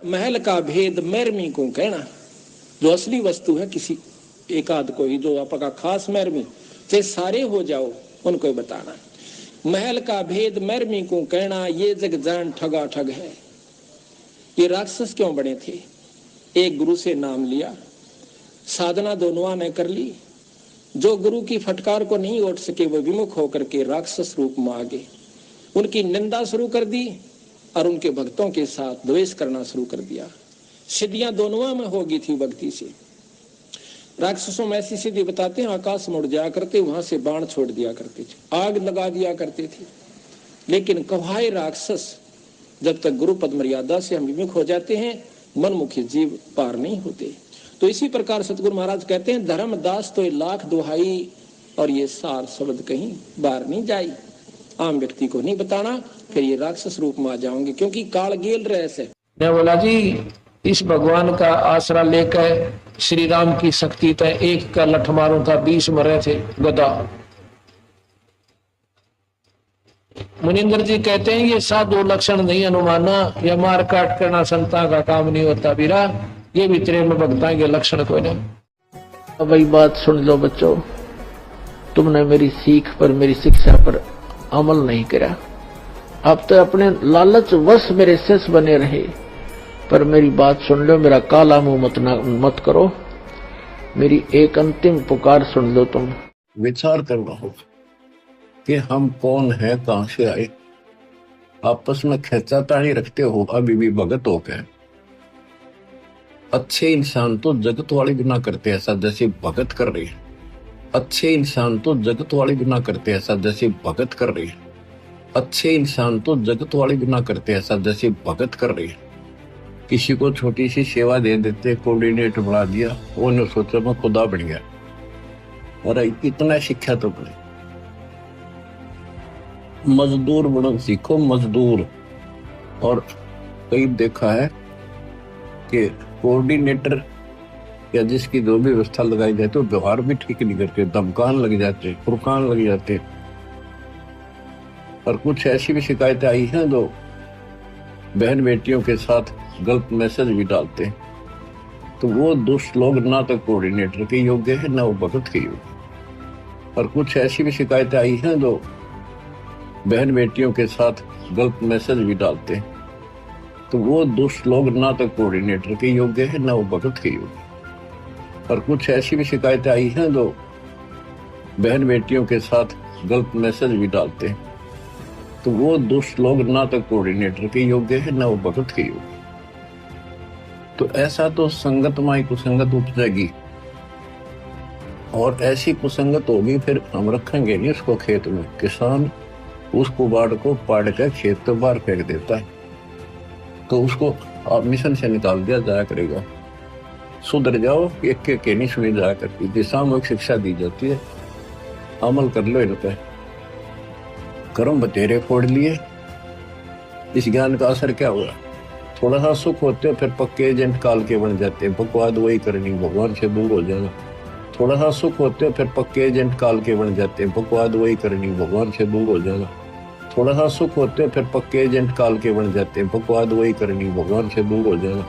महल का भेद मैरमी को कहना, जो असली वस्तु है किसी एक आध कोई जो आपका खास मैरमी, चाहे सारे हो जाओ उनको बताना। महल का भेद मैरमी को कहना, ये जग जान ठगा ठग है। ये राक्षस क्यों बने थे? एक गुरु से नाम लिया, साधना दोनों ने कर ली, जो गुरु की फटकार को नहीं उठ सके वो विमुख होकर के राक्षस रूप में आ गए, उनकी निंदा शुरू कर दी और उनके भक्तों के साथ द्वेष करना शुरू कर दिया। सिद्धियां दोनों में होगी थी भक्ति से। राक्षसों में ऐसी सिद्धि बताते हैं, आकाश में उड़ जाया करते, वहां से बाण छोड़ दिया करते थे, आग लगा दिया करते थे। लेकिन कवाए राक्षस जब तक गुरु पद मर्यादा से हम विमुख हो जाते हैं, मनमुखी जीव पार नहीं होते। तो इसी प्रकार सतगुरु महाराज कहते हैं, धर्मदास तो लाख दुहाई और ये सार शब्द कहीं बाहर नहीं जाई। आम व्यक्ति को नहीं बताना, फिर ये राक्षस रूप में आ जाओगे, क्योंकि काल गेल रहस है। मैं बोला जी, इस भगवान का आसरा लेकर श्री राम की शक्ति तय एक का लठ मारूं था 20 मरे थे गदा। मुनिंदर जी कहते हैं ये साधु लक्षण नहीं अनुमाना, या मार काट करना संता का काम नहीं होता बीरा, ये भी तेरे में भगता के लक्षण कोई नहीं। अब वही बात सुन लो बच्चों, तुमने मेरी सीख पर, मेरी शिक्षा पर अमल नहीं करा। अब तो अपने लालच वश मेरे शिष्य बने रहे, पर मेरी बात सुन लो, मेरा काला मुंह मत करो। मेरी एक अंतिम पुकार सुन लो। तुम विचार करना होगा कि हम कौन है, कहां से आए। आपस में खेचातानी रखते हो अभी भी भगत हो गए। अच्छे इंसान तो जगत वाली भी ना करते ऐसा जैसे भगत कर रही है। अच्छे इंसान तो जगत वाली भी ना करते ऐसा जैसे भगत कर रही है। अच्छे इंसान तो जगत वाली भी ना करते ऐसा जैसे भगत कर रही है। किसी को छोटी सी सेवा दे देते, कोऑर्डिनेटर बना दिया, उन्होंने सोचा मैं खुदा बन गया। अरे इतना शिक्षा तो बने, मजदूर बनो सीखो, मजदूर। और कई देखा है कि कोऑर्डिनेटर या जिसकी जो भी व्यवस्था लगाई जाती है, व्यवहार भी ठीक नहीं करते, धमकान लग जाते, फुरकान लग जाते। और कुछ ऐसी भी शिकायतें आई हैं जो बहन बेटियों के साथ गलत मैसेज भी डालते हैं। तो वो दुष्ट लोग ना तो कोऑर्डिनेटर के योग्य है, ना वो भगत के योग्य। और कुछ ऐसी भी शिकायतें आई हैं जो बहन बेटियों के साथ गलत मैसेज भी डालते हैं। तो वो दुष्ट लोग ना तो कोऑर्डिनेटर के योग्य है, ना वो भगत के योग्य। और कुछ ऐसी भी शिकायतें आई हैं जो बहन बेटियों के साथ गलत मैसेज भी डालते हैं। तो वो दुष्ट लोग ना तो कोऑर्डिनेटर के योग्य है, ना वो भगत के योग्य। तो ऐसा तो संगत माई कुसंगत उपजेगी, और ऐसी कुसंगत होगी फिर हम रखेंगे नहीं उसको खेत में। किसान उस कुबाड़ को पाड़ कर खेत के बाहर फेंक देता है, तो उसको आप मिशन से निकाल दिया जाया करेगा। सुधर जाओ, एक के नहीं सुनी जाया करती थी, सामूहिक शिक्षा दी जाती है, अमल कर लो इन पे। कर्म बतेरे फोड़ लिए, इस ज्ञान का असर क्या हुआ? थोड़ा सा सुख होते हो फिर पक्के एजेंट काल के बन जाते हैं, बकवाद वही करनी, भगवान से दूर हो जाना। थोड़ा सा सुख होते हो फिर पक्के एजेंट काल के बन जाते हैं, बकवाद वही करनी, भगवान से दूर हो जाना। थोड़ा सा सुख होते हो फिर पक्के एजेंट काल के बन जाते हैं, बकवाद वही करनी, भगवान से दूर हो जाना।